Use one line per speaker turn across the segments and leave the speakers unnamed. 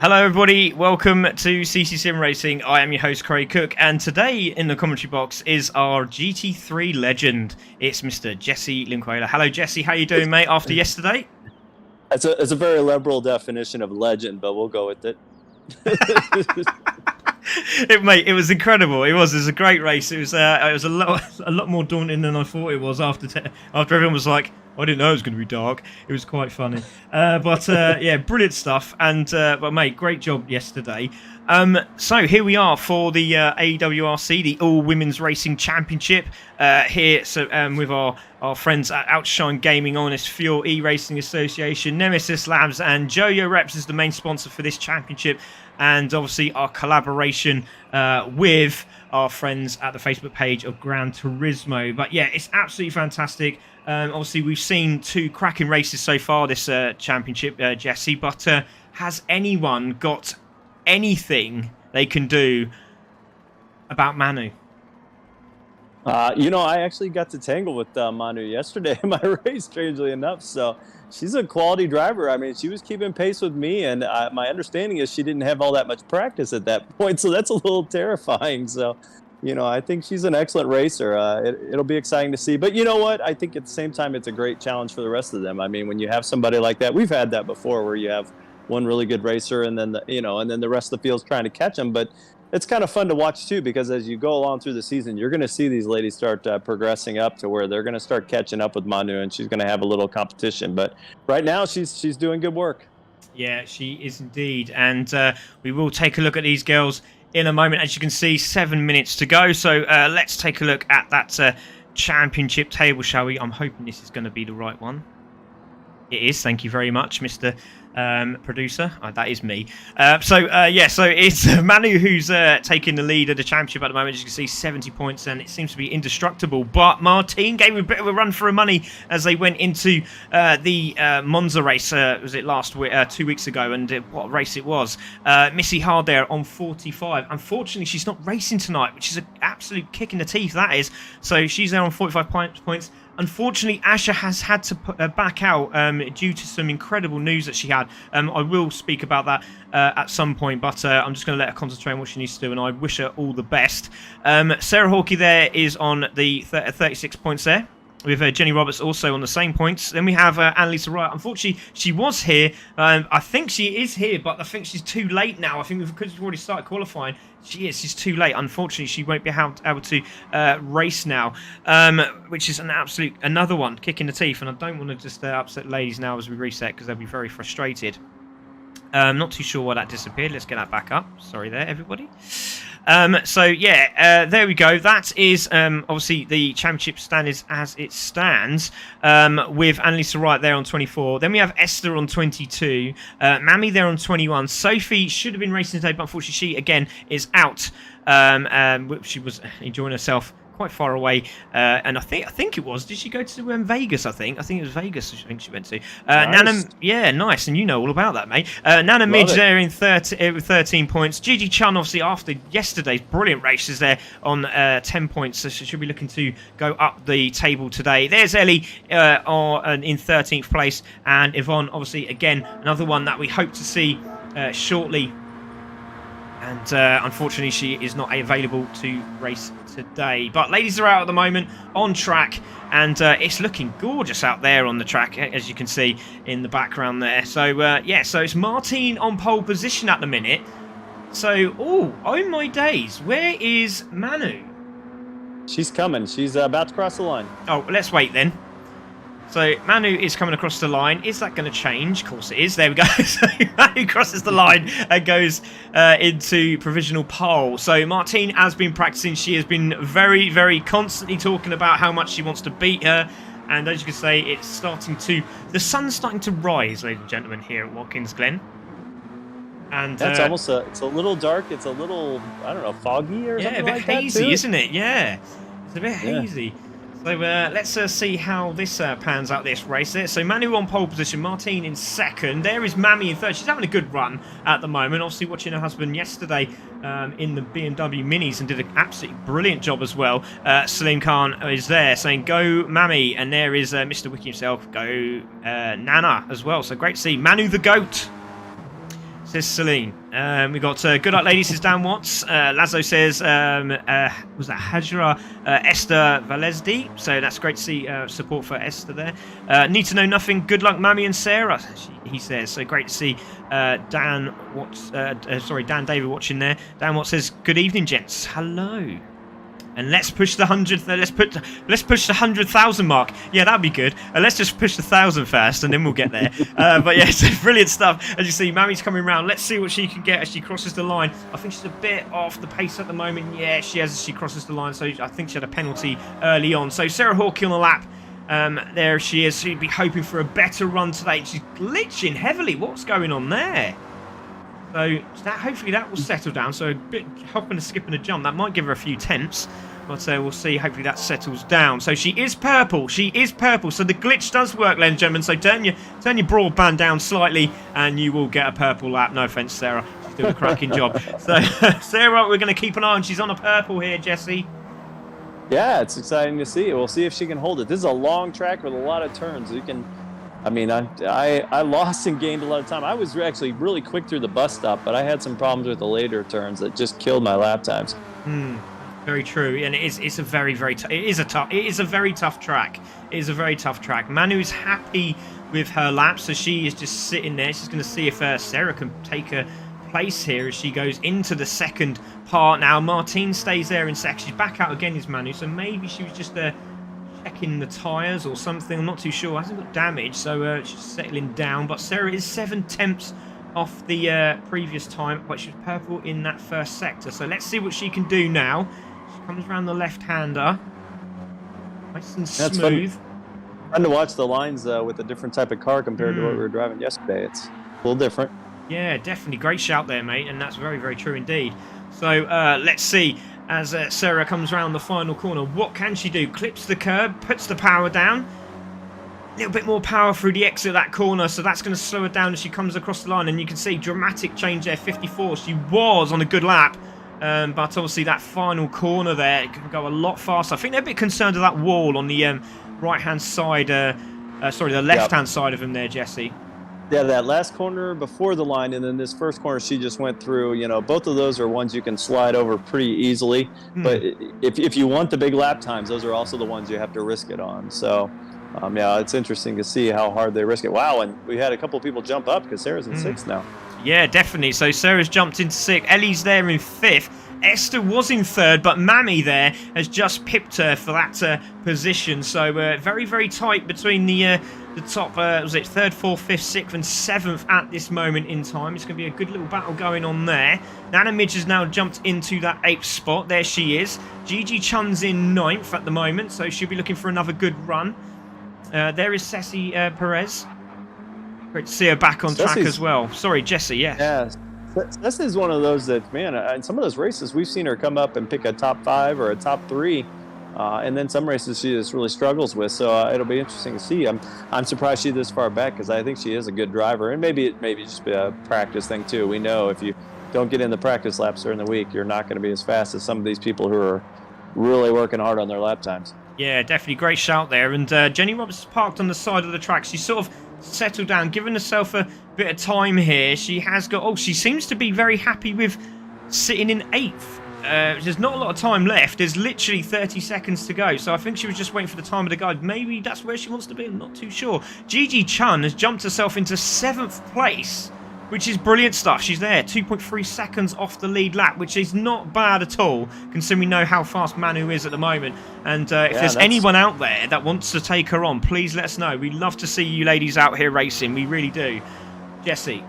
Hello everybody, welcome to CC Sim Racing. I am your host Craig Cook, and today in the commentary box is our GT3 legend. It's Mr. Jesse Linquela. Hello Jesse, how you doing mate after yesterday?
It's a very liberal definition of legend, but we'll go with it.
Mate, it was incredible. It was a great race. It was a lot more daunting than I thought it was after everyone was like, I didn't know it was going to be dark. It was quite funny. Yeah, brilliant stuff. And but mate, great job yesterday. So here we are for the AWRC, the All Women's Racing Championship here. So with our friends at Outshine Gaming, Honest Fuel, E-Racing Association, Nemesis Labs, and Joyo Reps is the main sponsor for this championship. And obviously our collaboration with our friends at the Facebook page of Gran Turismo. But yeah, it's absolutely fantastic. Obviously, we've seen two cracking races so far this championship, Jesse. But has anyone got anything they can do about Manu?
You know, I actually got to tangle with Manu yesterday in my race, strangely enough. So she's a quality driver. I mean, she was keeping pace with me, and my understanding is she didn't have all that much practice at that point. So that's a little terrifying. So, you know, I think she's an excellent racer. It'll be exciting to see. But you know what? I think at the same time, it's a great challenge for the rest of them. I mean, when you have somebody like that, we've had that before, where you have one really good racer, and then the rest of the field's trying to catch them. But it's kind of fun to watch too, because as you go along through the season, you're going to see these ladies start progressing up to where they're going to start catching up with Manu, and she's going to have a little competition. But right now, she's doing good work.
Yeah, she is indeed. And we will take a look at these girls in a moment. As you can see, 7 minutes to go. So let's take a look at that championship table, shall we? I'm hoping this is going to be the right one. It is. Thank you very much, Mr. Producer. That is me. So it's Manu who's taking the lead of the championship at the moment. As you can see, 70 points, and it seems to be indestructible. But Martine gave a bit of a run for her money as they went into the Monza race. Was it last week, 2 weeks ago? And what race it was? Missy Hard there on 45. Unfortunately, she's not racing tonight, which is an absolute kick in the teeth, that is. So she's there on 45 points. Unfortunately, Asha has had to back out due to some incredible news that she had. I will speak about that at some point, but I'm just going to let her concentrate on what she needs to do, and I wish her all the best. Sarah Hawkey there is on the 36 points there, with Jenny Roberts also on the same points. Then we have Annalisa Wright. Unfortunately, she was here. I think she is here, but I think she's too late now. I think because we've already started qualifying, she's too late. Unfortunately, she won't be able to race now, which is another one, kick in the teeth. And I don't want to just upset ladies now as we reset, because they'll be very frustrated. Not too sure why that disappeared. Let's get that back up. Sorry there, everybody. There we go. That is obviously the championship standings as it stands, with Annalisa Wright there on 24. Then we have Esther on 22, Mammy there on 21. Sophie should have been racing today, but unfortunately she again is out. She was enjoying herself quite far away, and I think it was. Did she go to Vegas? I think it was Vegas. I think she went to.
Nice.
Nana, yeah, nice, and you know all about that, mate. Nana Midge there in 13 points. Gigi Chun, obviously after yesterday's brilliant races there on 10 points, so she should be looking to go up the table today. There's Ellie in 13th place, and Yvonne, obviously again another one that we hope to see shortly. And unfortunately, she is not available to race today. But ladies are out at the moment on track, and it's looking gorgeous out there on the track, as you can see in the background there. So so it's Martine on pole position at the minute. So, oh my days, where is Manu?
She's coming. She's about to cross the line.
Oh, let's wait then. So Manu is coming across the line. Is that going to change? Of course it is. There we go. So Manu crosses the line and goes into provisional pole. So Martine has been practicing. She has been very, very constantly talking about how much she wants to beat her. And as you can say, the sun's starting to rise, ladies and gentlemen, here at Watkins Glen. And
that's almost it's a little dark. It's a little, I don't know, foggy or something like that.
Yeah, a bit hazy, isn't it? Yeah, it's a bit hazy. So let's see how this pans out, this race there. So Manu on pole position, Martine in second. There is Mammy in third. She's having a good run at the moment. Obviously watching her husband yesterday in the BMW Minis, and did an absolutely brilliant job as well. Salim Khan is there saying, go Mammy. And there is Mr. Wiki himself, go Nana as well. So great to see Manu the GOAT, says Celine. We got good luck, ladies, says Dan Watts. Lazo says, was that Hajra Esther Valesdi? So that's great to see support for Esther there. Need to know nothing. Good luck, Mammy and Sarah, he says. So great to see Dan Watts. Dan David watching there. Dan Watts says, good evening, gents. Hello. And let's push the 100. Let's push the 100,000 mark. Yeah, that'd be good. Let's just push the 1,000 first, and then we'll get there. But yeah, so brilliant stuff. As you see, Mammy's coming around. Let's see what she can get as she crosses the line. I think she's a bit off the pace at the moment. Yeah, she has as she crosses the line. So I think she had a penalty early on. So Sarah Hawkey on the lap. There she is. She'd be hoping for a better run today. She's glitching heavily. What's going on there? So hopefully that will settle down. So a bit hopping and skipping a jump. That might give her a few tenths. But we'll see. Hopefully that settles down. So she is purple. She is purple. So the glitch does work, ladies and gentlemen. So turn your broadband down slightly, and you will get a purple lap. No offence, Sarah. She's doing a cracking job. So Sarah, we're going to keep an eye on. She's on a purple here, Jesse.
Yeah, it's exciting to see. We'll see if she can hold it. This is a long track with a lot of turns. You can. I mean, I lost and gained a lot of time. I was actually really quick through the bus stop, but I had some problems with the later turns that just killed my lap times.
Very true, and it's a very very it is a very tough track. It is a very tough track. Manu's happy with her lap, so she is just sitting there. She's going to see if Sarah can place here as she goes into the second part now. Martine stays there in second. She's back out again, is Manu, so maybe she was just checking the tyres or something. I'm not too sure. Hasn't got damage, so she's settling down. But Sarah is 7/10 off the previous time, but she was purple in that first sector. So let's see what she can do now. She comes around the left-hander. Nice and smooth.
Fun to watch the lines with a different type of car compared to what we were driving yesterday. It's a little different.
Yeah, definitely. Great shout there, mate, and that's very, very true indeed. So let's see as Sarah comes around the final corner. What can she do? Clips the curb, puts the power down. A little bit more power through the exit of that corner, so that's going to slow her down as she comes across the line. And you can see dramatic change there, 54. She was on a good lap, but obviously that final corner there can go a lot faster. I think they're a bit concerned of that wall on the right-hand side, sorry, the left-hand side of him there, Jesse.
Yeah, that last corner before the line, and then this first corner she just went through. You know, both of those are ones you can slide over pretty easily. But if you want the big lap times, those are also the ones you have to risk it on. So, yeah, it's interesting to see how hard they risk it. Wow, and we had a couple of people jump up because Sarah's in sixth now. Yeah,
definitely. So Sarah's jumped into sixth. Ellie's there in fifth. Esther was in third, but Mammy there has just pipped her for that position. So very, very tight between the top, was it third, fourth, fifth, sixth, and seventh at this moment in time. It's going to be a good little battle going on there. Nana Midge has now jumped into that eighth spot. There she is. Gigi Chun's in ninth at the moment, so she'll be looking for another good run. There is Ceci Perez. Great to see her back on track as well. Sorry, Jesse, yes.
Yeah. This is one of those that, man, in some of those races, we've seen her come up and pick a top 5 or a top 3, and then some races she just really struggles with. So it'll be interesting to see. I'm surprised she's this far back because I think she is a good driver, and maybe just be a practice thing too. We know if you don't get in the practice laps during the week, you're not going to be as fast as some of these people who are really working hard on their lap times.
Yeah, definitely great shout there. And Jenny Roberts is parked on the side of the track. She's sort of settled down, giving herself a bit of time here. She has got, oh, she seems to be very happy with sitting in 8th. There's not a lot of time left. There's literally 30 seconds to go. So I think she was just waiting for the time of the guide. Maybe that's where she wants to be. I'm not too sure. Gigi Chun has jumped herself into 7th place, which is brilliant stuff. She's there, 2.3 seconds off the lead lap, which is not bad at all, considering we know how fast Manu is at the moment. And if there's anyone out there that wants to take her on, please let us know. We'd love to see you ladies out here racing. We really do. Jesse.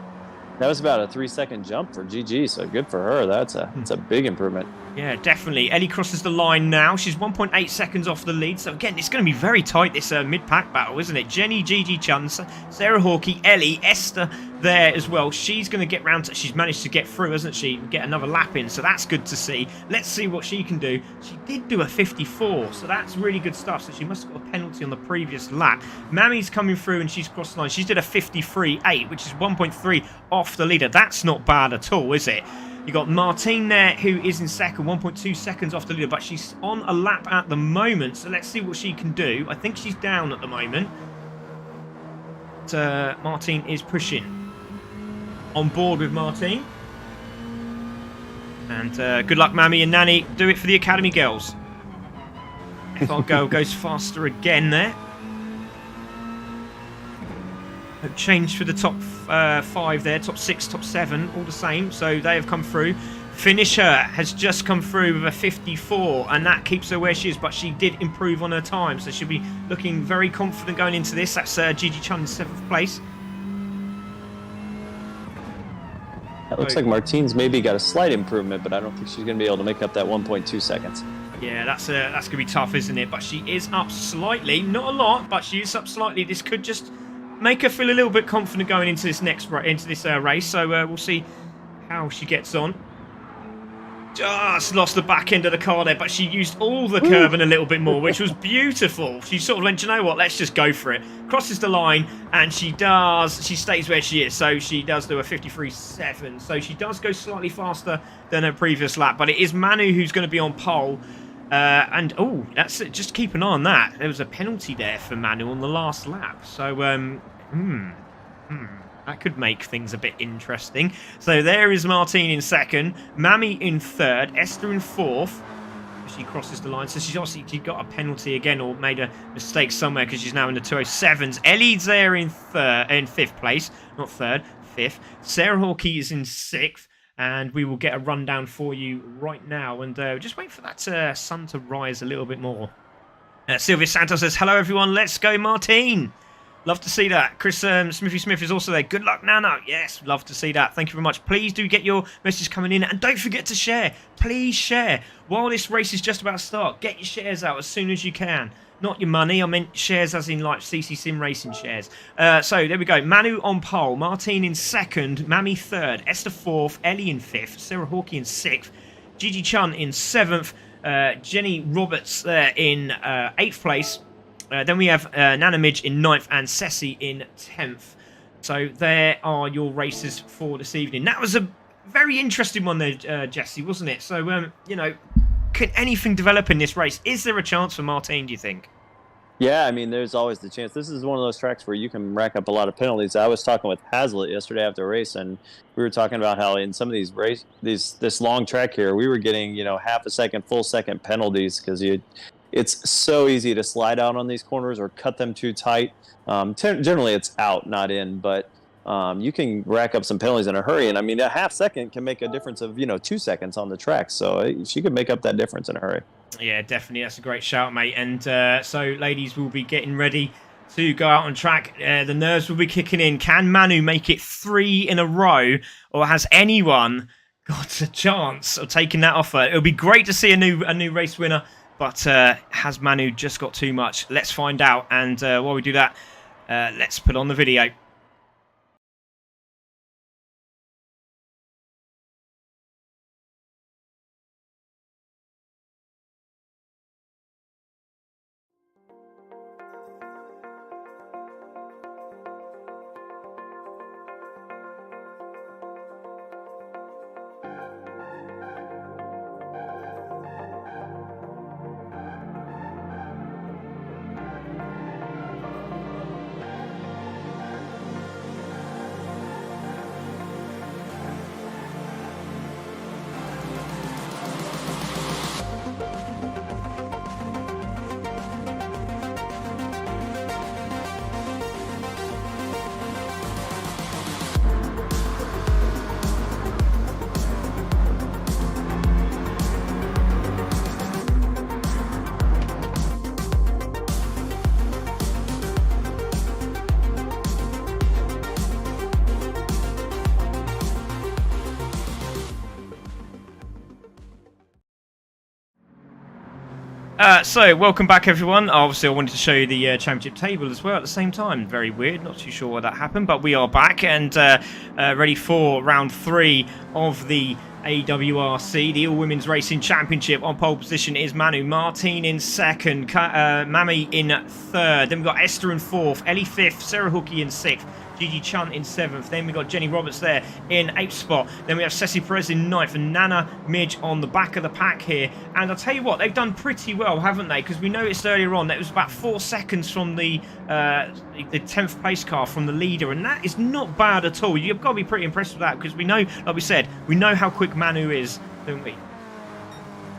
That was about a 3-second jump for GG, so good for her. That's a big improvement.
Yeah, definitely. Ellie crosses the line now. She's 1.8 seconds off the lead. So, again, it's going to be very tight, this mid-pack battle, isn't it? Jenny, Gigi Chun, Sarah Hawkey, Ellie, Esther there as well. She's going to get round to... She's managed to get through, hasn't she? Get another lap in, so that's good to see. Let's see what she can do. She did do a 54, so that's really good stuff. So she must have got a penalty on the previous lap. Mammy's coming through, and she's crossed the line. She's did a 53.8, which is 1.3 off the leader. That's not bad at all, is it? You got Martine there, who is in second, 1.2 seconds off the leader, but she's on a lap at the moment, so let's see what she can do. I think she's down at the moment. But, Martine is pushing. On board with Martine. And good luck, Mammy and Nanny. Do it for the Academy girls. FR Girl goes faster again there. Change for the top 5 there, top 6, top 7, all the same. So they have come through. Finisher has just come through with a 54, and that keeps her where she is, but she did improve on her time, so she'll be looking very confident going into this. That's Gigi Chun in 7th place.
It looks like Martine's maybe got a slight improvement, but I don't think she's going to be able to make up that 1.2 seconds.
Yeah, that's going to be tough, isn't it? But she is up slightly. Not a lot, but she is up slightly. This could just make her feel a little bit confident going into this race. So we'll see how she gets on. Just lost the back end of the car there, but she used all the curb and a little bit more, which was beautiful. She sort of went, you know what, let's just go for it. Crosses the line, and she stays where she is. So she does do a 53.7. So she does go slightly faster than her previous lap, but it is Manu who's going to be on pole. And that's it. Just keep an eye on that. There was a penalty there for Manu on the last lap. So that could make things a bit interesting. So there is Martine in second, Mammy in third, Esther in fourth. She crosses the line, so she's obviously got a penalty again, or made a mistake somewhere because she's now in the 207s. Ellie's there in fifth place, not third, fifth. Sarah Hawkey is in sixth. and we will get a rundown for you right now. And just wait for that sun to rise a little bit more. Sylvia Santos says, hello everyone, let's go Martine. Love to see that. Chris Smithy Smith is also there. Good luck, Nana. Yes, love to see that. Thank you very much. Please do get your messages coming in. And don't forget to share. Please share. While this race is just about to start, get your shares out as soon as you can. Not your money. I meant shares as in like CC Sim Racing shares. So there we go. Manu on pole. Martine in second. Mammy third. Esther fourth. Ellie in fifth. Sarah Hawkey in sixth. Gigi Chun in seventh. Jenny Roberts there in eighth place. Then we have Nana Midge in 9th and Ceci in 10th. So there are your races for this evening. That was a very interesting one there, Jesse, wasn't it? So, you know, can anything develop in this race? Is there a chance for Martine, do you think?
Yeah, I mean, there's always the chance. This is one of those tracks where you can rack up a lot of penalties. I was talking with Hazlitt yesterday after a race, and we were talking about how in some of these this long track here, we were getting, you know, half a second, full second penalties because it's so easy to slide out on these corners or cut them too tight. Generally, it's out, not in, but you can rack up some penalties in a hurry. And I mean, a half second can make a difference of, you know, 2 seconds on the track. So she could make up that difference in a hurry.
Yeah, definitely. That's a great shout, mate. And so, ladies, will be getting ready to go out on track. The nerves will be kicking in. Can Manu make it 3 in a row, or has anyone got a chance of taking that offer? It would be great to see a new race winner. But has Manu just got too much? Let's find out. And while we do that, let's put on the video. So, welcome back, everyone. Obviously, I wanted to show you the championship table as well at the same time. Very weird. Not too sure why that happened, but we are back and ready for round 3 of the AWRC, the All Women's Racing Championship. On pole position is Manu. Martine in second. Mammy in third. Then we've got Esther in fourth. Ellie fifth. Sarah Hookie in sixth. Gigi Chun in 7th. Then we've got Jenny Roberts there in 8th spot. Then we have Ceci Perez in 9th and Nana Midge on the back of the pack here. And I'll tell you what, they've done pretty well, haven't they? Because we noticed earlier on that it was about 4 seconds from the 10th place car from the leader. And that is not bad at all. You've got to be pretty impressed with that because we know, like we said, we know how quick Manu is, don't we?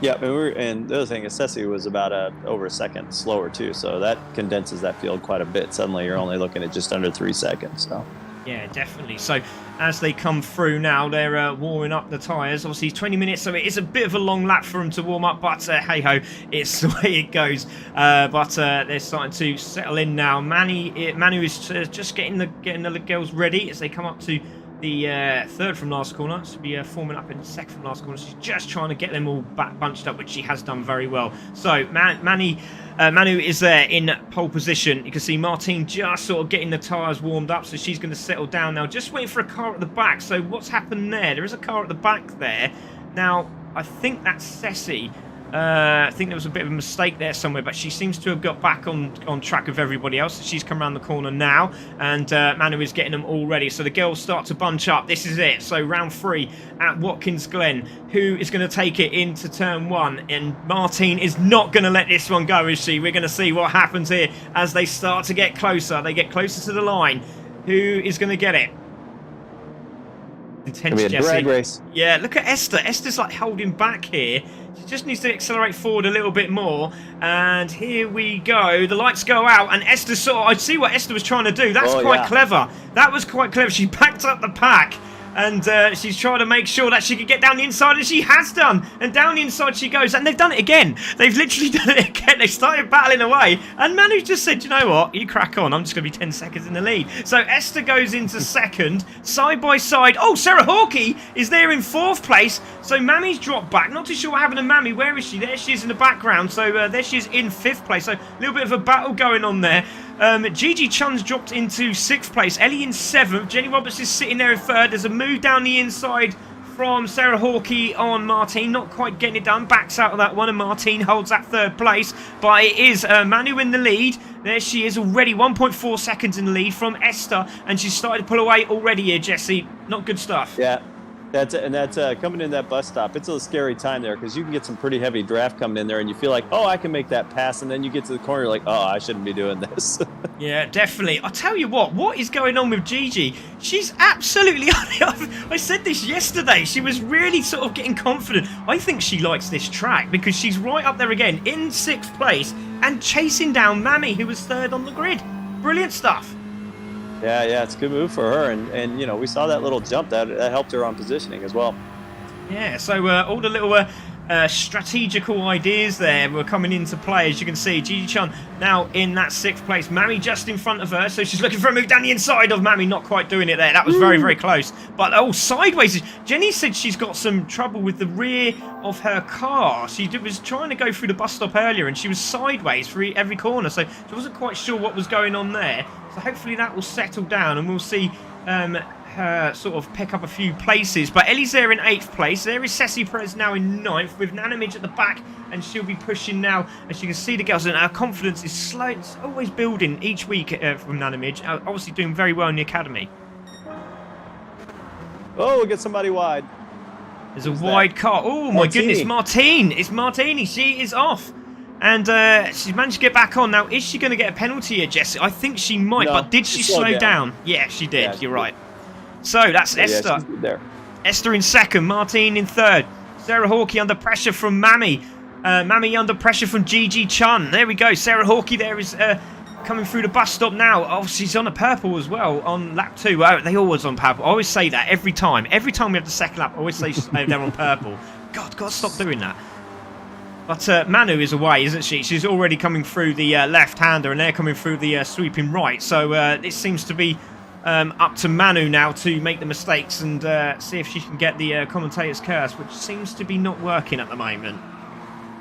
Yeah, and the other thing is Ceci was about over a second slower too, so that condenses that field quite a bit. Suddenly you're only looking at just under 3 seconds. So
yeah, definitely. So as they come through now, they're warming up the tyres. Obviously 20 minutes, so it is a bit of a long lap for them to warm up, but hey-ho, it's the way it goes. But they're starting to settle in now. Manu is just getting the girls ready as they come up to the third from last corner. Should be forming up in the second from last corner. She's just trying to get them all back bunched up, which she has done very well. So Manu is there in pole position. You can see Martine just sort of getting the tyres warmed up, so she's going to settle down now. Just waiting for a car at the back. So what's happened there? There is a car at the back there. Now, I think that's Ceci. I think there was a bit of a mistake there somewhere, but she seems to have got back on track of everybody else. She's come around the corner now, and Manu is getting them all ready. So the girls start to bunch up. This is it. So round 3 at Watkins Glen. Who is going to take it into turn 1? And Martine is not going to let this one go, is she? We're going to see what happens here as they start to get closer. They get closer to the line. Who is going to get it? Intense,
Jesse. Drag race.
Yeah, look at Esther. Esther's like holding back here. She just needs to accelerate forward a little bit more. And here we go. The lights go out, and Esther I see what Esther was trying to do. That's quite clever. That was quite clever. She backed up the pack And she's trying to make sure that she can get down the inside, and she has done. And down the inside she goes, and they've done it again. They've literally done it again. They started battling away, and Manu just said, you know what, you crack on. I'm just going to be 10 seconds in the lead. So Esther goes into second, side by side. Oh, Sarah Hawkey is there in 4th place. So Mammy's dropped back. Not too sure what happened to Mammy. Where is she? There she is in the background. So there she is in 5th place. So a little bit of a battle going on there. Gigi Chun's dropped into 6th place. Ellie in 7th. Jenny Roberts is sitting there in 3rd. There's a move down the inside from Sarah Hawkey on Martine. Not quite getting it done. Backs out of that one, and Martine holds that 3rd place. But it is Manu in the lead. There she is already. 1.4 seconds in the lead from Esther. And she's started to pull away already here, Jesse. Not good stuff.
Yeah. That's coming in that bus stop. It's a scary time there because you can get some pretty heavy draft coming in there, and you feel like, oh, I can make that pass, and then you get to the corner, you're like, oh, I shouldn't be doing this.
Yeah, definitely. I'll tell you what is going on with Gigi? She's absolutely... I said this yesterday. She was really sort of getting confident. I think she likes this track because she's right up there again in 6th place and chasing down Mammy, who was 3rd on the grid. Brilliant stuff.
Yeah, it's a good move for her, and you know, we saw that little jump that helped her on positioning as well.
Yeah, so all the little strategical ideas there were coming into play. As you can see, Gigi Chun now in that 6th place. Mammy just in front of her, so she's looking for a move down the inside of Mammy. Not quite doing it there. That was very, very close. But sideways. Jenny said she's got some trouble with the rear of her car. She was trying to go through the bus stop earlier, and she was sideways for every corner, so she wasn't quite sure what was going on there. So hopefully that will settle down, and we'll see her sort of pick up a few places. But Ellie's there in 8th place. There is Ceci Perez now in 9th with Nana Midge at the back, and she'll be pushing now. As you can see, the girls, and her confidence is slow. It's always building each week from Nana Midge. Obviously doing very well in the academy.
Oh, we'll get somebody wide.
There's a wide car. Oh, my goodness, Martine. It's Martini. She is off. And she's managed to get back on. Now, is she going to get a penalty here, Jesse? I think she might, but did she slow down? Yeah, she did. Yeah, you're right. So that's Esther.
Yeah, she's good there.
Esther in 2nd, Martine in 3rd. Sarah Hawkey under pressure from Mammy. Mammy under pressure from Gigi Chun. There we go. Sarah Hawkey there is coming through the bus stop now. Oh, she's on a purple as well on lap 2. They always on purple. I always say that every time. Every time we have the second lap, I always say they're on purple. God, stop doing that. But Manu is away, isn't she? She's already coming through the left-hander, and they're coming through the sweeping right. So it seems to be up to Manu now to make the mistakes and see if she can get the commentator's curse, which seems to be not working at the moment.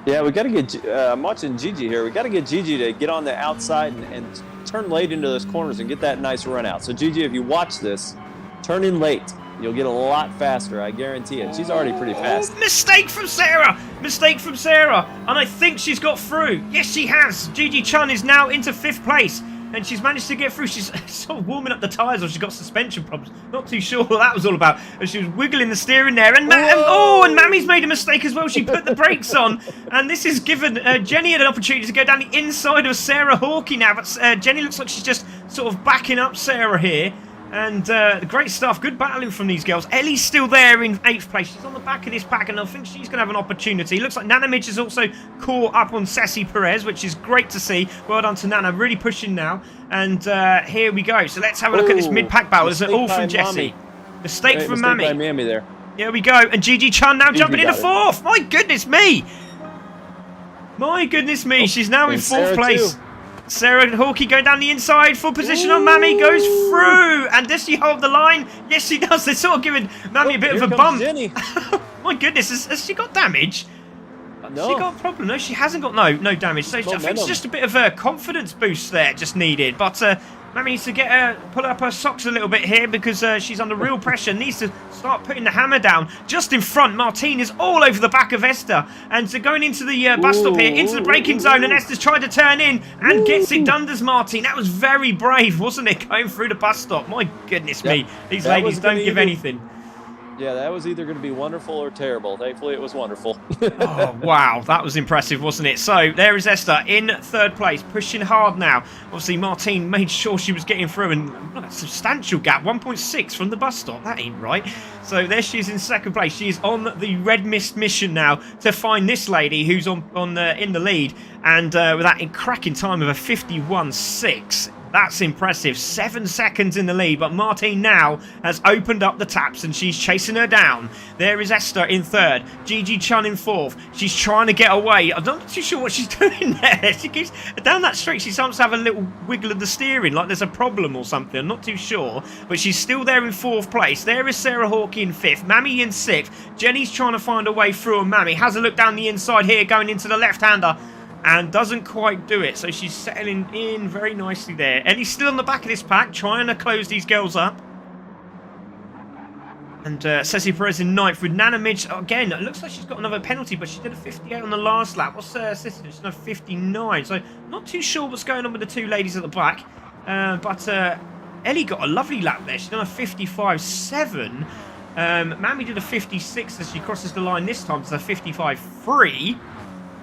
Yeah, we got to get. I'm watching Gigi here. We got to get Gigi to get on the outside and turn late into those corners and get that nice run out. So Gigi, if you watch this, turn in late. You'll get a lot faster, I guarantee it. She's already pretty fast.
Oh, mistake from Sarah! Mistake from Sarah! And I think she's got through. Yes, she has. Gigi Chun is now into 5th place. And she's managed to get through. She's sort of warming up the tyres, or she's got suspension problems. Not too sure what that was all about. And she was wiggling the steering there. And Mammy's made a mistake as well. She put the brakes on. And this has given Jenny an opportunity to go down the inside of Sarah Hawkey now. But Jenny looks like she's just sort of backing up Sarah here. And great stuff. Good battling from these girls. Ellie's still there in 8th place. She's on the back of this pack, and I think she's going to have an opportunity. Looks like Nana Midge is also caught up on Ceci Perez, which is great to see. Well done to Nana. Really pushing now. And here we go. So let's have a look at this mid-pack battle. There's an all from Jessie. Mistake from Mammy.
By Mammy there.
Here we go. And Gigi Chun now jumping into 4th. My goodness me. My goodness me. She's now in 4th place. Sarah Hawkey going down the inside, full position on Mammy, goes through. And does she hold the line? Yes, she does. They're sort of giving Mammy a bit of a bump. My goodness, has she got damage?
No.
She got a problem? No, she hasn't got no damage. So I think it's just a bit of a confidence boost there just needed. But Mammy needs to get her, pull up her socks a little bit here because she's under real pressure. Needs to start putting the hammer down. Just in front, Martine is all over the back of Esther. And so going into the bus stop here, into the braking zone, and Esther's tried to turn in and gets it done, does Martine. That was very brave, wasn't it, going through the bus stop? My goodness me. These ladies don't give anything.
Yeah, that was either going to be wonderful or terrible. Thankfully, it was wonderful.
Oh, wow. That was impressive, wasn't it? So, there is Esther in 3rd place, pushing hard now. Obviously, Martine made sure she was getting through, and a substantial gap, 1.6 from the bus stop. That ain't right. So, there she is in 2nd place. She is on the Red Mist mission now to find this lady who's in the lead. And with that cracking time of a 51.6. That's impressive. 7 seconds in the lead, but Martine now has opened up the taps and she's chasing her down. There is Esther in third. Gigi Chun in fourth. She's trying to get away. I'm not too sure what she's doing there. She keeps down that straight. She seems to have a little wiggle of the steering, like there's a problem or something. I'm not too sure, but she's still there in fourth place. There is Sarah Hawkey in fifth. Mammy in sixth. Jenny's trying to find a way through, and Mammy has a look down the inside here, going into the left-hander, and doesn't quite do it. So she's settling in very nicely there. Ellie's still on the back of this pack, trying to close these girls up. And Ceci Perez in ninth with Nana Midge. Again, it looks like she's got another penalty, but she did a 58 on the last lap. What's Ceci? She's done a 59. So not too sure what's going on with the two ladies at the back. But Ellie got a lovely lap there. She's done a 55.7. Mammy did a 56 as she crosses the line this time. It's a 55.3.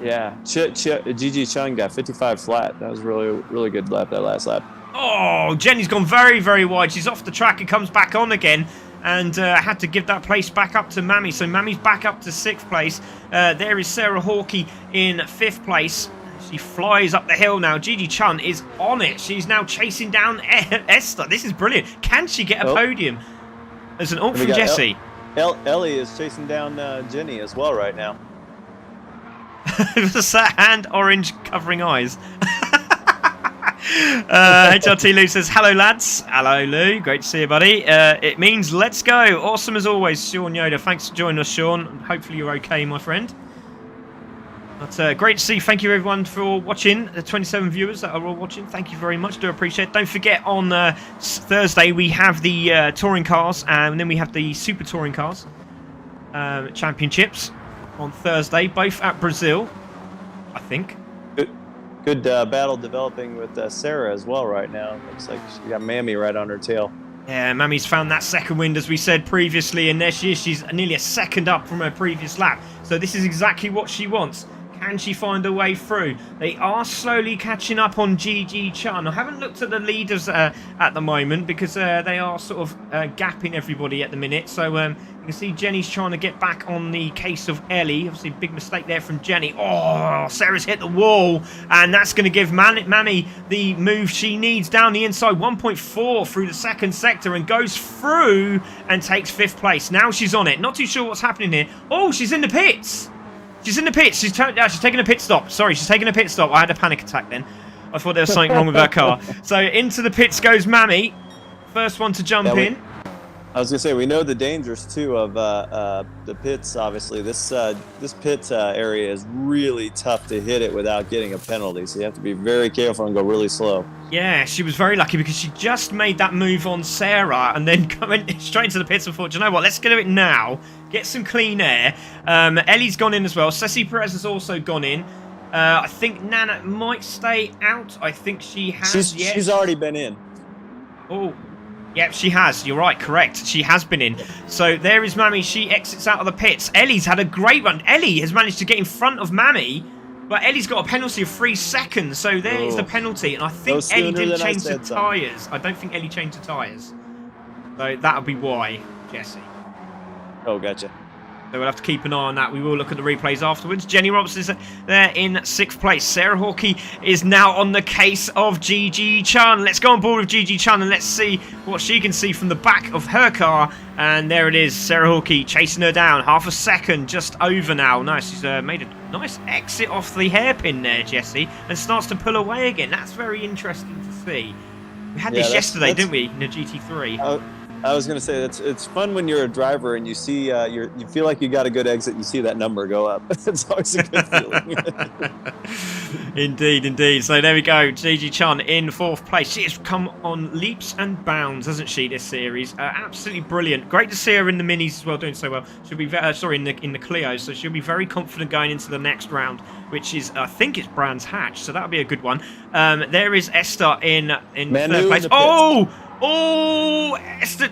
Yeah, Gigi Chun got 55 flat. That was really good lap, that last lap.
Oh, Jenny's gone very, very wide. She's off the track and comes back on again. And had to give that place back up to Mammy. So Mammy's back up to 6th place. There is Sarah Hawkey in 5th place. She flies up the hill now. Gigi Chun is on it. She's now chasing down Esther. This is brilliant. Can she get a podium? There's an ult from Jessie.
Ellie is chasing down Jenny as well right now.
Just that hand orange covering eyes. HRT Lou says, hello lads. Hello Lou, great to see you buddy. It means let's go. Awesome as always, Sean Yoda. Thanks for joining us, Sean. Hopefully you're okay, my friend. But great to see. Thank you everyone for watching. The 27 viewers that are all watching, thank you very much. Do appreciate it. Don't forget on Thursday we have the touring cars, and then we have the super touring cars championships on Thursday, both at Brazil, I think.
Good battle developing with Sarah as well right now. Looks like she got Mammy right on her tail.
Yeah, Mammy's found that second wind as we said previously, and there she is. She's nearly a second up from her previous lap. So this is exactly what she wants. Can she find a way through? They are slowly catching up on Gigi Chun. I haven't looked at the leaders at the moment because they are sort of gapping everybody at the minute. So you can see Jenny's trying to get back on the case of Ellie. Obviously, big mistake there from Jenny. Oh, Sarah's hit the wall, and that's going to give Mammy the move she needs down the inside. 1.4 through the second sector and goes through and takes 5th place. Now she's on it. Not too sure what's happening here. Oh, she's in the pits. She's in the pits. She's taking a pit stop. Sorry, she's taking a pit stop. I had a panic attack then. I thought there was something wrong with her car. So into the pits goes Mammy. First one to jump in.
I was going to say, we know the dangers, too, of the pits, obviously. This pit area is really tough to hit it without getting a penalty, so you have to be very careful and go really slow.
Yeah, she was very lucky because she just made that move on Sarah and then went straight into the pits and thought, you know what, let's do it now. Get some clean air. Ellie's gone in as well. Ceci Perez has also gone in. I think Nana might stay out. I think she has.
She's already been in.
Oh. Yep, she has. You're right, correct. She has been in. So there is Mammy. She exits out of the pits. Ellie's had a great run. Ellie has managed to get in front of Mammy, but Ellie's got a penalty of 3 seconds. So there is the penalty. And I think Ellie didn't change the tyres. I don't think Ellie changed the tyres. So that'll be why, Jessie.
Oh, gotcha.
So we'll have to keep an eye on that. We will look at the replays afterwards. Jenny Roberts is there in 6th place. Sarah Hawkey is now on the case of Gigi Chun. Let's go on board with Gigi Chun and let's see what she can see from the back of her car. And there it is, Sarah Hawkey chasing her down. Half a second, just over now. Nice, she's made a nice exit off the hairpin there, Jessie, and starts to pull away again. That's very interesting to see. We had this yesterday, didn't we, in the GT3?
I was going to say it's fun when you're a driver and you see you feel like you got a good exit. You see that number go up. It's always a good feeling.
Indeed. So there we go. Gigi Chun in 4th place. She has come on leaps and bounds, hasn't she? This series, absolutely brilliant. Great to see her in the minis as well, doing so well. She'll be in the Clio, so she'll be very confident going into the next round, which is I think it's Brands Hatch. So that'll be a good one. There is Esther in 3rd place. Oh, Esther,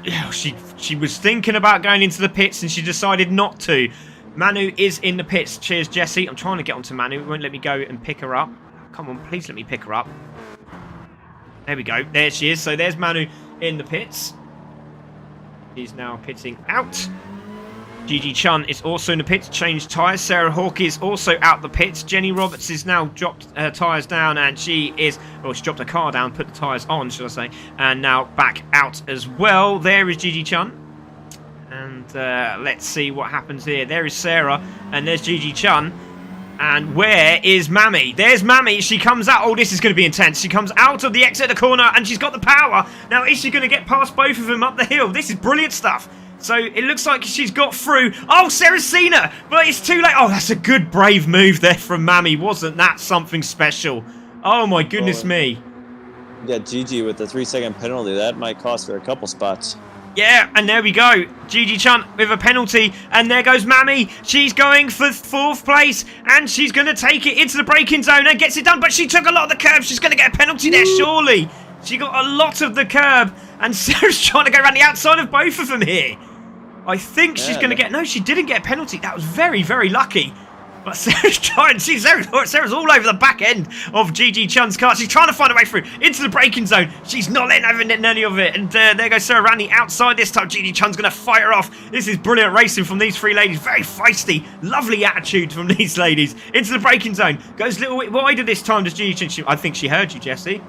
she was thinking about going into the pits and she decided not to. Manu is in the pits. Cheers, Jessie. I'm trying to get onto Manu. It won't let me go and pick her up. Come on, please let me pick her up. There we go. There she is. So there's Manu in the pits. She's now pitting out. Gigi Chun is also in the pits, changed tyres. Sarah Hawke is also out the pits. Jenny Roberts is now dropped her tyres down, and she dropped her car down, put the tyres on, should I say, and now back out as well. There is Gigi Chun. And let's see what happens here. There is Sarah, and there's Gigi Chun. And where is Mammy? There's Mammy. She comes out. Oh, this is going to be intense. She comes out of the exit of the corner, and she's got the power. Now, is she going to get past both of them up the hill? This is brilliant stuff. So it looks like she's got through. Oh, Sarah's seen her, but it's too late. Oh, that's a good, brave move there from Mammy. Wasn't that something special? Oh, my goodness me.
Yeah, Gigi with the 3-second penalty. That might cost her a couple spots.
Yeah, and there we go. Gigi Chun with a penalty, and there goes Mammy. She's going for 4th place, and she's going to take it into the braking zone and gets it done, but she took a lot of the curb. She's going to get a penalty there, surely. She got a lot of the curb, and Sarah's trying to go around the outside of both of them here. I think she's going to get... No, she didn't get a penalty. That was very, very lucky. But Sarah's trying... Sarah's all over the back end of Gigi Chun's car. She's trying to find a way through into the braking zone. She's not letting over any of it. And there goes Sarah around the outside this time. Gigi Chun's going to fight her off. This is brilliant racing from these 3 ladies. Very feisty. Lovely attitude from these ladies. Into the braking zone. Goes a little bit wider this time, does Gigi Chun. I think she heard you, Jesse.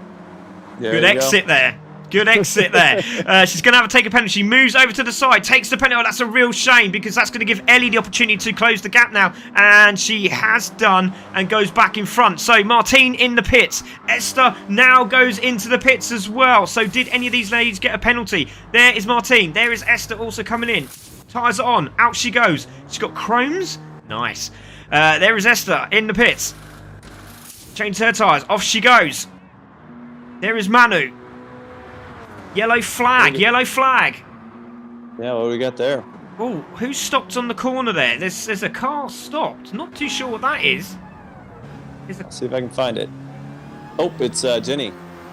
Good exit there. Good exit there. She's going to have to take a penalty. She moves over to the side, takes the penalty. Oh, that's a real shame because that's going to give Ellie the opportunity to close the gap now. And she has done and goes back in front. So Martine in the pits. Esther now goes into the pits as well. So did any of these ladies get a penalty? There is Martine. There is Esther also coming in. Tyres are on. Out she goes. She's got chromes. Nice. There is Esther in the pits. Change her tyres. Off she goes. There is Manu. Yellow flag, yellow flag.
Yeah, what do we got there?
Oh, who stopped on the corner there? There's a car stopped. Not too sure what that is.
Let's see if I can find it. Oh, it's Jenny.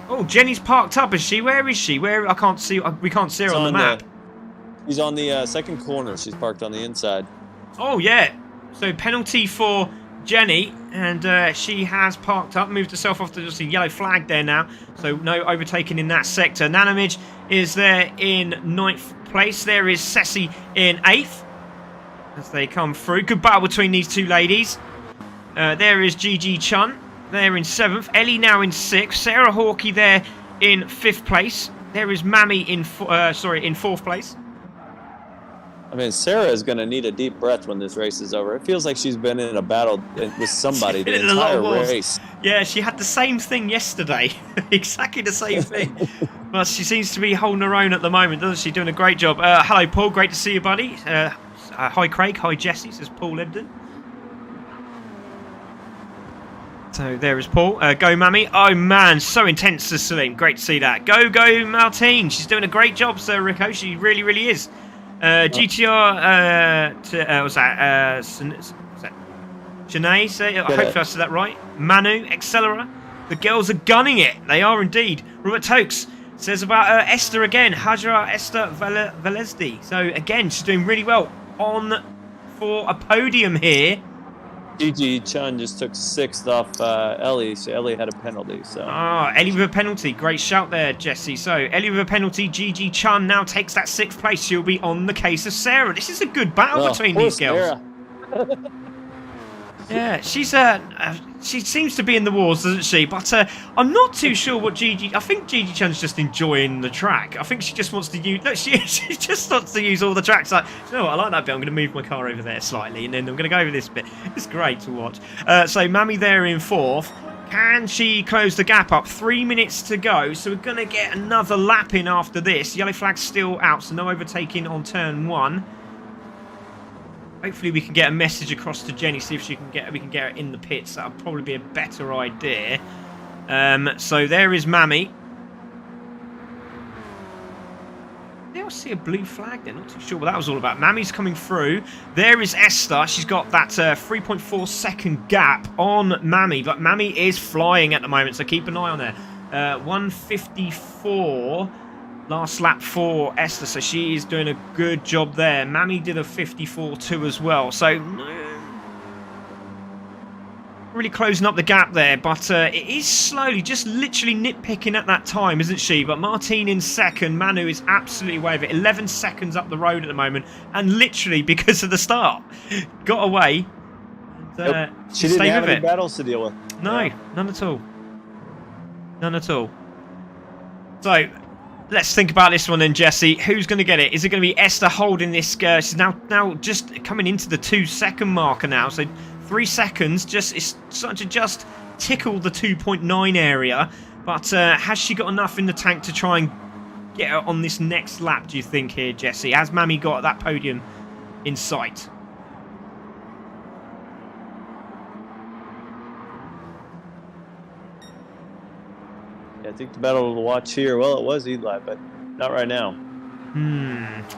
Oh, Jenny's parked up, is she? Where is she? Where? I can't see. We can't see her on the map.
She's on the second corner. She's parked on the inside.
Oh, yeah. So penalty for Jenny, and she has parked up, moved herself off to just a yellow flag there now, so no overtaking in that sector. Nanimage is there in 9th place. There is Ceci in 8th as they come through. Good battle between these 2 ladies. There is Gigi Chun there in 7th. Ellie now in 6th. Sarah Hawke there in 5th place. There is Mammy in 4th place.
I mean, Sarah is going to need a deep breath when this race is over. It feels like she's been in a battle with somebody the entire race.
Yeah, she had the same thing yesterday. Exactly the same thing. But she seems to be holding her own at the moment, doesn't she? Doing a great job. Hello, Paul. Great to see you, buddy. Hi, Craig. Hi, Jesse, says Paul Ebden. So there is Paul. Go, Mammy. Oh, man. So intense, Salim. Great to see that. Go, Martine. She's doing a great job, Sir Rico. She really, really is. GTR, was that Janae? Hopefully I said that right. Manu, Accelera. The girls are gunning it. They are indeed. Robert Tokes says about Esther again. Hajra Esther Velezdi. So again, she's doing really well on for a podium here.
Gigi Chun just took 6th off Ellie, so Ellie had a penalty. So
Ellie with a penalty. Great shout there, Jesse. So Ellie with a penalty. Gigi Chun now takes that 6th place. She'll be on the case of Sarah. This is a good battle between these girls. Yeah, she seems to be in the wars, doesn't she? But I'm not too sure what Gigi... I think Gigi Chun's just enjoying the track. I think she just wants to use... Look, she just wants to use all the tracks. Like, you know what? I like that bit. I'm going to move my car over there slightly, and then I'm going to go over this bit. It's great to watch. So Mammy there in 4th. Can she close the gap up? 3 minutes to go. So we're going to get another lap in after this. Yellow flag's still out, so no overtaking on turn 1. Hopefully we can get a message across to Jenny, see if we can get her in the pits. That'll probably be a better idea. So there is Mammy. Did I see a blue flag there? Not too sure what that was all about. Mammy's coming through. There is Esther. She's got that 3.4 second gap on Mammy, but Mammy is flying at the moment, so keep an eye on her. 154. Last lap for Esther, so she is doing a good job there. Mammy did a 54 too as well. So really closing up the gap there, but it is slowly, just literally nitpicking at that time, isn't she? But Martine in second. Manu is absolutely away with it. 11 seconds up the road at the moment, and literally because of the start, got away. And,
she didn't have any battles to deal with.
No, yeah. None at all. None at all. So, let's think about this one then, Jesse. Who's going to get it? Is it going to be Esther holding this? She's now just coming into the 2-second marker now. So 3 seconds, it's starting to just tickle the 2.9 area. But has she got enough in the tank to try and get her on this next lap, do you think here, Jesse? Has Mammy got that podium in sight?
I think the battle to watch here, well, it was Eli, but not right now.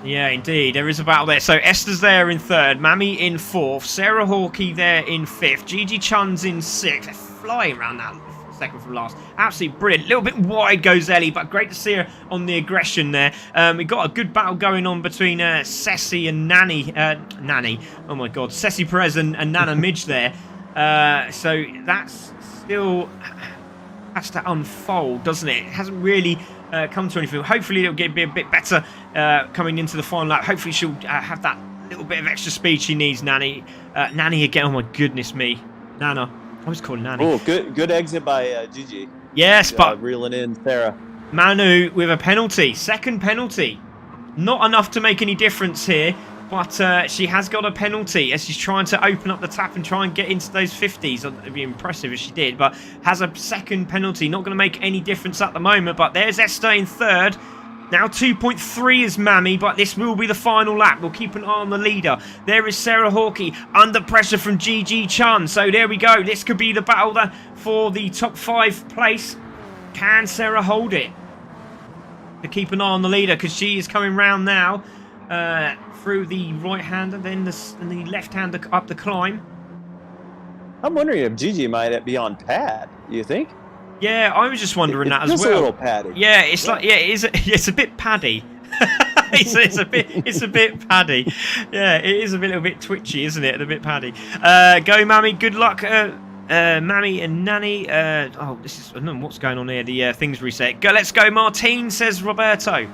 Yeah, indeed. There is a battle there. So Esther's there in third, Mammy in fourth, Sarah Hawkey there in fifth, Gigi Chun's in sixth. They're flying around that second from last. Absolutely brilliant. A little bit wide goes Ellie, but great to see her on the aggression there. We've got a good battle going on between Ceci and Nanny. Oh my God. Ceci Perez and Nana Midge there. So that's still has to unfold, doesn't it? It hasn't really come to anything. Hopefully it'll be a bit better coming into the final lap. Hopefully she'll have that little bit of extra speed she needs, Nanny. Nanny again. Oh my goodness me. Nana. I always call her Nanny.
Oh, good exit by Gigi.
Yes, but
reeling in Sarah.
Manu with a penalty. Second penalty. Not enough to make any difference here, but she has got a penalty as she's trying to open up the tap and try and get into those 50s. It'd be impressive if she did, but has a second penalty. Not going to make any difference at the moment, but there's Esther in third. Now 2.3 is Mammy, but this will be the final lap. We'll keep an eye on the leader. There is Sarah Hawkey under pressure from Gigi Chun. So there we go. This could be the battle for the top 5 place. Can Sarah hold it? To keep an eye on the leader because she is coming round now through the right-hander, then the left-hander up the climb.
I'm wondering if Gigi might be on pad. You think?
Yeah, I was just wondering that as well.
It's a little paddy.
Yeah, it's like it's a bit paddy. it's a bit paddy. Yeah, it is a little bit twitchy, isn't it? A bit paddy. Go, Mammy. Good luck, Mammy and Nanny. Oh, this is I don't know what's going on here. The things reset. Go, let's go, Martine, says Roberto.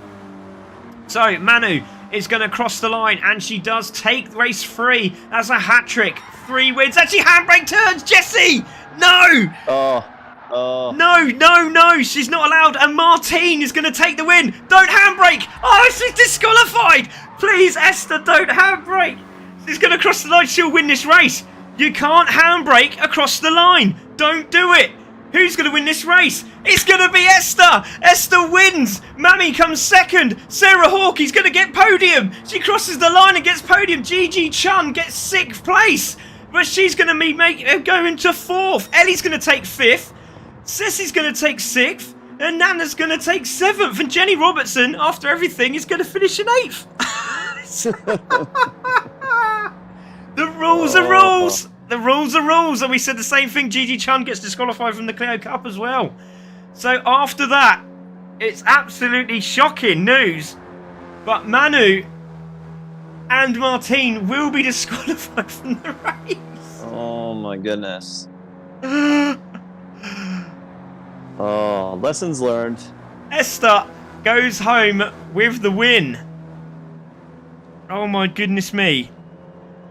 So Manu is going to cross the line, and she does take race 3 as a hat trick. 3 wins. And she handbrake turns. Jesse, no.
Oh.
No, she's not allowed. And Martine is going to take the win. Don't handbrake. Oh, she's disqualified. Please, Esther, don't handbrake. She's going to cross the line. She'll win this race. You can't handbrake across the line. Don't do it. Who's going to win this race? It's going to be Esther. Esther wins. Mammy comes second. Sarah Hawkey's going to get podium. She crosses the line and gets podium. Gigi Chun gets 6th place. But she's going to go into 4th. Ellie's going to take 5th. Ceci's going to take 6th, and Nana's going to take 7th, and Jenny Robertson, after everything, is going to finish in 8th. The rules are rules. The rules are rules, and we said the same thing. Gigi Chun gets disqualified from the Clio Cup as well. So after that, it's absolutely shocking news. But Manu and Martine will be disqualified from the race.
Oh my goodness. Oh, lessons learned. Esther
goes home with the win. Oh my goodness me.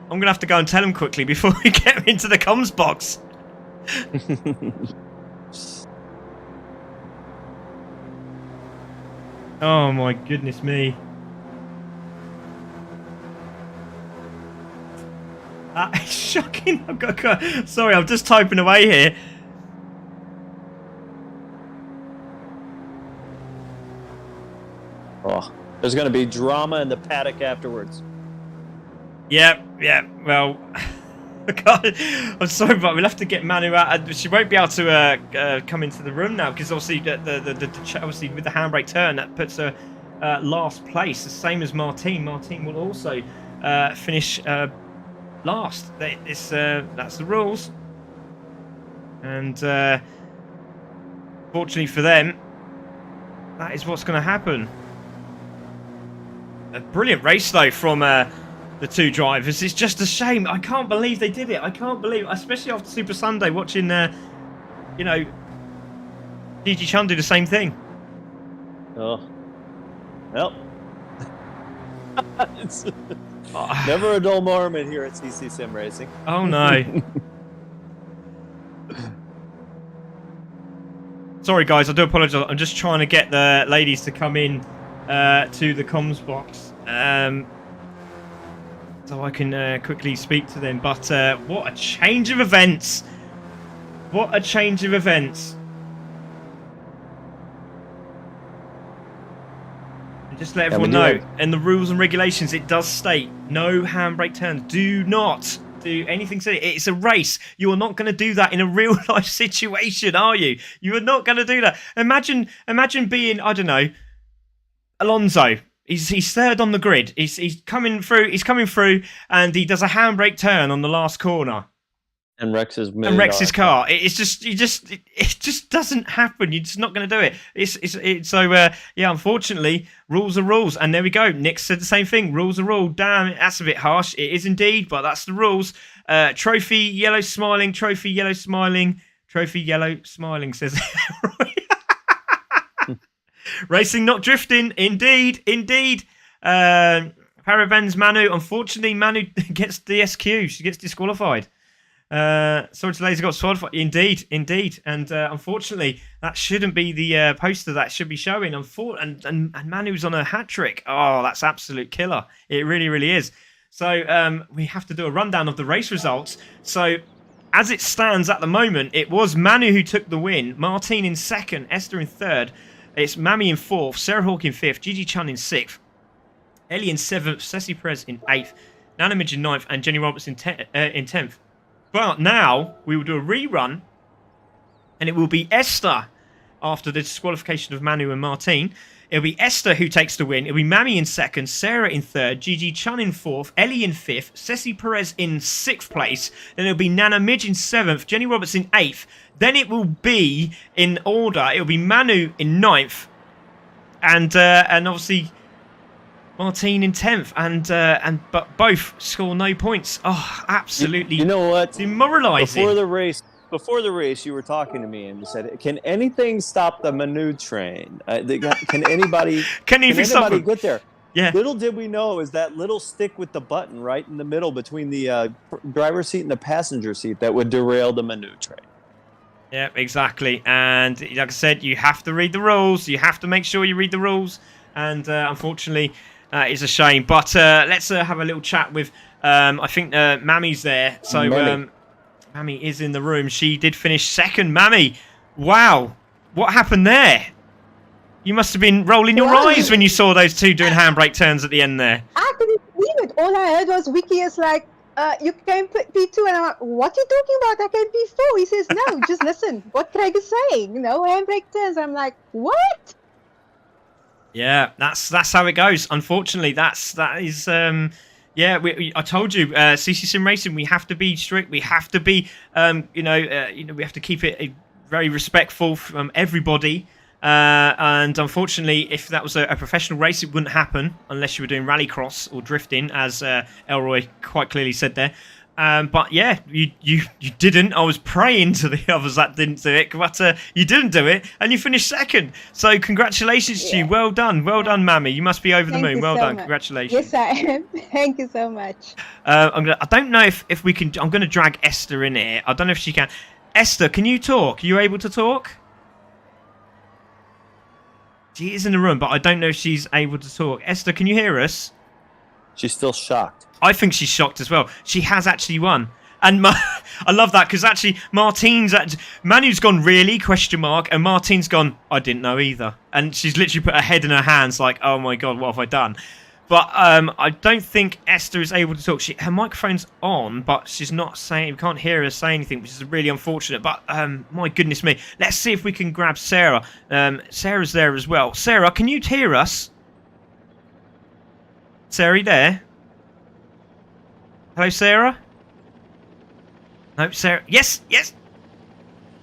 I'm going to have to go and tell him quickly before we get into the comms box. Oh my goodness me. That is shocking. Sorry, I'm just typing away here.
Oh, there's going to be drama in the paddock afterwards.
Yeah. Well, God, I'm sorry, but we'll have to get Manu out. She won't be able to come into the room now because obviously, obviously with the handbrake turn, that puts her last place, the same as Martine. Martine will also finish last. That's the rules, and fortunately for them, that is what's going to happen. A brilliant race though from the two drivers. It's just a shame. I can't believe they did it. I can't believe, especially after Super Sunday, watching, you know, Gigi Chun do the same thing.
Oh, well, it's never a dull moment here at CC Sim Racing.
Oh no. Sorry guys, I do apologise. I'm just trying to get the ladies to come in to the comms box. So I can quickly speak to them. But what a change of events! What a change of events! And just let everyone know, in the rules and regulations, it does state no handbrake turns. Do not do anything silly. It's a race. You are not going to do that in a real life situation, are you? You are not going to do that. Imagine being, I don't know, Alonso. He's third on the grid. He's coming through. He's coming through, and he does a handbrake turn on the last corner,
and wrecks his
car. It just doesn't happen. You're just not going to do it. So yeah. Unfortunately, rules are rules, and there we go. Nick said the same thing. Rules are rules. Damn, that's a bit harsh. It is indeed, but that's the rules. Trophy yellow smiling. Trophy yellow smiling. Trophy yellow smiling. Says. Racing, not drifting. Indeed. Parabens Manu. Unfortunately, Manu gets DSQ. She gets disqualified. Sorry to Laser got disqualified. Indeed. And unfortunately, that shouldn't be the poster that should be showing. And Manu's on a hat trick. Oh, that's absolute killer. It really is. So we have to do a rundown of the race results. So as it stands at the moment, it was Manu who took the win. Martine in second. Esther in third. It's Mami in fourth, Sarah Hawke in fifth, Gigi Chun in sixth, Ellie in seventh, Ceci Perez in eighth, Nana Midge in ninth, and Jenny Roberts in 10th. But now we will do a rerun, and it will be Esther after the disqualification of Manu and Martine. It'll be Esther who takes the win. It'll be Mami in second, Sarah in third, Gigi Chun in fourth, Ellie in fifth, Ceci Perez in sixth place. Then it'll be Nana Midge in seventh, Jenny Roberts in eighth. Then it will be in order. It'll be Manu in ninth, and obviously Martine in 10th, but both score no points. Oh, absolutely!
You know what?
Demoralising.
Before the race, you were talking to me and you said, "Can anything stop the Manu train? Can anybody?
Can anybody
get there?"
Yeah.
Little did we know is that little stick with the button right in the middle between the driver's seat and the passenger seat that would derail the Manu train.
Yeah, exactly. And like I said, you have to read the rules. You have to make sure you read the rules. And unfortunately, it's a shame. But let's have a little chat with, I think Mami's there. So Mami is in the room. She did finish second. Mami, wow. What happened there? You must have been rolling your eyes when you saw those two doing handbrake turns at the end there.
I couldn't believe it. All I heard was Wiki is like, you came P2, and I'm like, what are you talking about? I came P4. He says, no, just listen. What Craig is saying, handbrake turns. I'm like, what?
Yeah, that's how it goes. Unfortunately, that is. Yeah, I told you, CC Sim Racing. We have to be strict. We have to be, we have to keep it very respectful from everybody. And unfortunately, if that was a professional race, it wouldn't happen unless you were doing rallycross or drifting, as Elroy quite clearly said there. But yeah, you didn't. I was praying to the others that didn't do it, but you didn't do it, and you finished second. So congratulations to you. Well done, Mami. You must be over the moon. Well done, congratulations.
Yes, I am. Thank you so much.
I don't know if we can. I'm going to drag Esther in here. I don't know if she can. Esther, can you talk? Are you able to talk? She is in the room, but I don't know if she's able to talk. Esther, can you hear us?
She's still shocked.
I think she's shocked as well. She has actually won. And I love that, because actually Manu's gone, really, ? And Martine's gone, I didn't know either. And she's literally put her head in her hands like, oh my God, what have I done? But I don't think Esther is able to talk. Her microphone's on, but she's not saying, we can't hear her say anything, which is really unfortunate. But my goodness me. Let's see if we can grab Sarah. Sarah's there as well. Sarah, can you hear us? Sarah, there? Hello, Sarah? No, Sarah. Yes.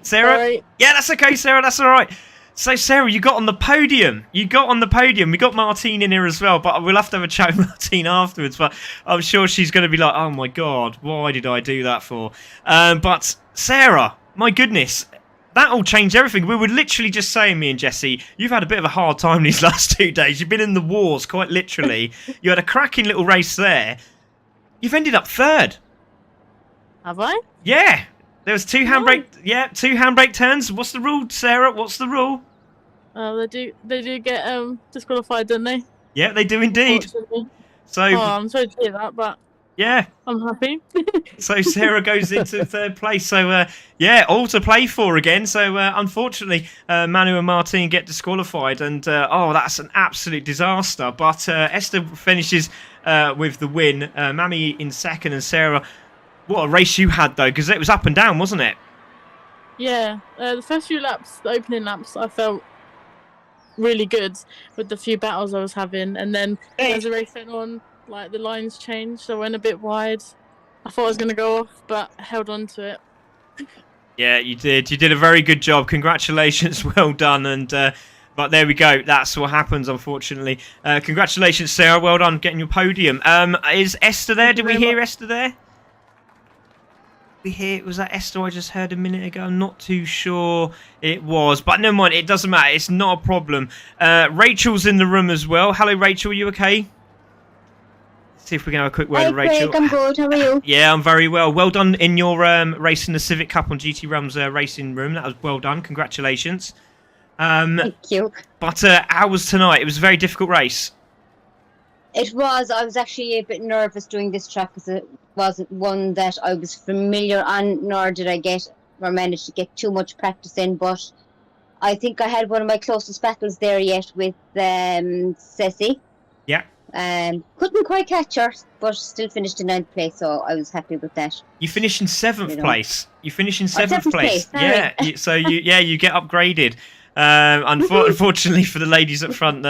Sarah?
Sorry.
Yeah, that's okay, Sarah. That's all right. So, Sarah, you got on the podium. You got on the podium. We got Martine in here as well, but we'll have to have a chat with Martine afterwards. But I'm sure she's going to be like, oh, my God, why did I do that for? But, Sarah, my goodness, that all changed everything. We were literally just saying, me and Jesse, you've had a bit of a hard time these last 2 days. You've been in the wars, quite literally. You had a cracking little race there. You've ended up 3rd.
Have I?
Yeah. There was 2 handbrake. Yeah, 2 handbrake turns. What's the rule, Sarah? What's the rule?
They do get disqualified, don't they?
Yeah, they do indeed. So,
I'm sorry to hear that, but
yeah,
I'm happy.
so Sarah goes into 3rd place. So, yeah, all to play for again. So, unfortunately, Manu and Martine get disqualified. And, oh, that's an absolute disaster. But Esther finishes with the win. Mammy in 2nd and Sarah... What a race you had, though, because it was up and down, wasn't it?
Yeah, the first few laps, the opening laps, I felt really good with the few battles I was having. And then as the race went on, like the lines changed, so I went a bit wide. I thought I was going to go off, but I held on to it.
Yeah, you did. You did a very good job. Congratulations. Well done. And but there we go. That's what happens, unfortunately. Congratulations, Sarah. Well done getting your podium. Is Esther there? Did we hear Esther there? Was that Esther I just heard a minute ago? I'm not too sure it was, but never mind, it doesn't matter, it's not a problem. Rachel's in the room as well. Hello Rachel, are you okay? Let's see if we can have a quick word with Rachel.
I'm good, how are you?
Yeah, I'm very well. Well done in your race in the Civic Cup on GT Rum's racing room. That was well done, congratulations.
Thank you.
But how was tonight? It was a very difficult race.
It was. I was actually a bit nervous doing this track because it wasn't one that I was familiar on, nor did I manage to get too much practice in. But I think I had one of my closest battles there yet with Ceci.
Yeah.
Couldn't quite catch her, but still finished in 9th place, so I was happy with that.
You finished in 7th place. You finished in 7th place.
Yeah.
So you get upgraded. Unfortunately for the ladies up front,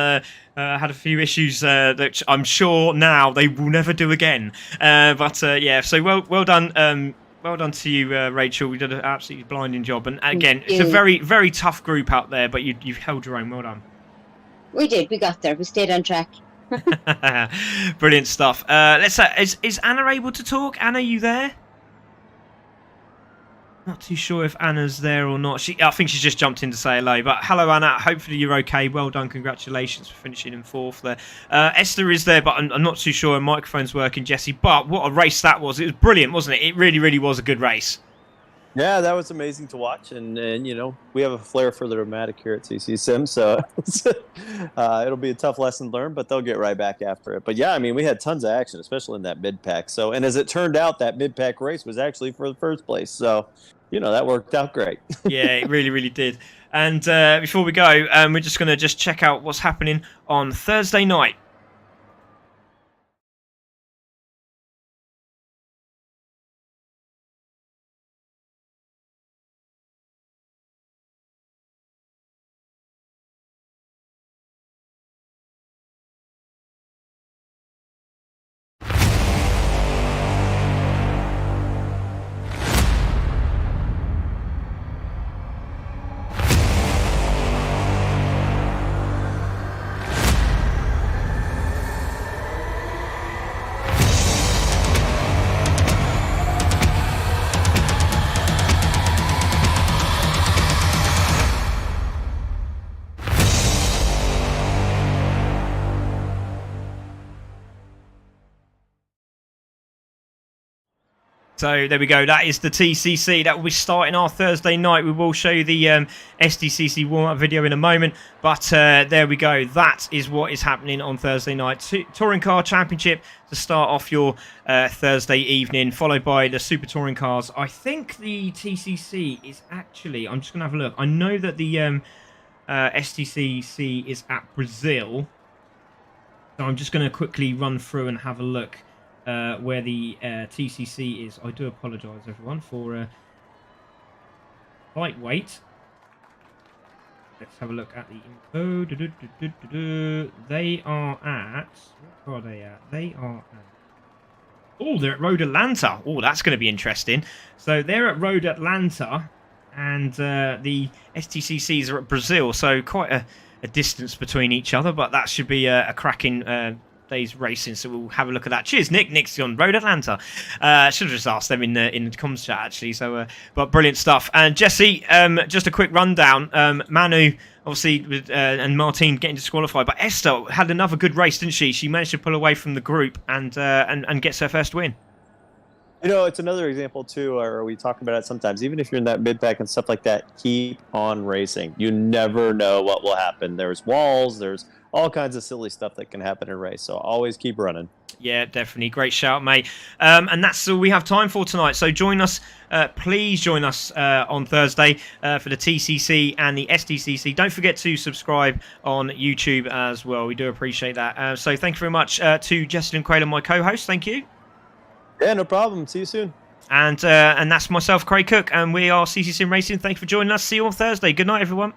had a few issues that I'm sure now they will never do again. But yeah, so well done. Well done to you, Rachel. You did an absolutely blinding job. And again, it's a very, very tough group out there, but you've held your own. Well done.
We did. We got there. We stayed on track.
Brilliant stuff. Let's. Is Anna able to talk? Anna, you there? Not too sure if Anna's there or not. I think she's just jumped in to say hello. But hello, Anna. Hopefully you're okay. Well done. Congratulations for finishing in 4th there. Esther is there, but I'm not too sure her microphone's working, Jesse. But what a race that was. It was brilliant, wasn't it? It really, really was a good race.
Yeah, that was amazing to watch. And you know, we have a flair for the dramatic here at CC Sim. So it'll be a tough lesson learned, but they'll get right back after it. But yeah, I mean, we had tons of action, especially in that mid-pack. So, and as it turned out, that mid-pack race was actually for the 1st place. So, you know, that worked out great.
Yeah, it really, really did. And before we go, we're just going to check out what's happening on Thursday night. So there we go. That is the TCC. That will be starting our Thursday night. We will show you the SDCC warm-up video in a moment. But there we go. That is what is happening on Thursday night. Touring Car Championship to start off your Thursday evening, followed by the Super Touring Cars. I think the TCC is actually... I'm just going to have a look. I know that the SDCC is at Brazil. So I'm just going to quickly run through and have a look. Where the TCC is. I do apologise, everyone, for lightweight. Let's have a look at the info. They are at... Where are they at? They are at... Oh, they're at Road Atlanta. Oh, that's going to be interesting. So they're at Road Atlanta. and the STCCs are at Brazil, so quite a distance between each other, but that should be a cracking day's racing, so we'll have a look at that. Cheers, Nick. Nick's on Road Atlanta. Should have just asked them in the comms chat, actually. So, but brilliant stuff. And Jesse, just a quick rundown. Manu, obviously, and Martine getting disqualified, but Esther had another good race, didn't she? She managed to pull away from the group and gets her first win.
You know, it's another example too, or we talk about it sometimes. Even if you're in that mid pack and stuff like that, keep on racing. You never know what will happen. There's walls, there's all kinds of silly stuff that can happen in a race. So always keep running. Yeah,
definitely. Great shout, mate. And that's all we have time for tonight. So join us, please join us on Thursday for the TCC and the STCC. Don't forget to subscribe on YouTube as well. We do appreciate that. So thank you very much to Jesselyn Quayle, my co-host. Thank you.
Yeah, no problem. See you soon.
And that's myself, Craig Cook, and we are CC Sim Racing. Thank you for joining us. See you on Thursday. Good night, everyone.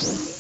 You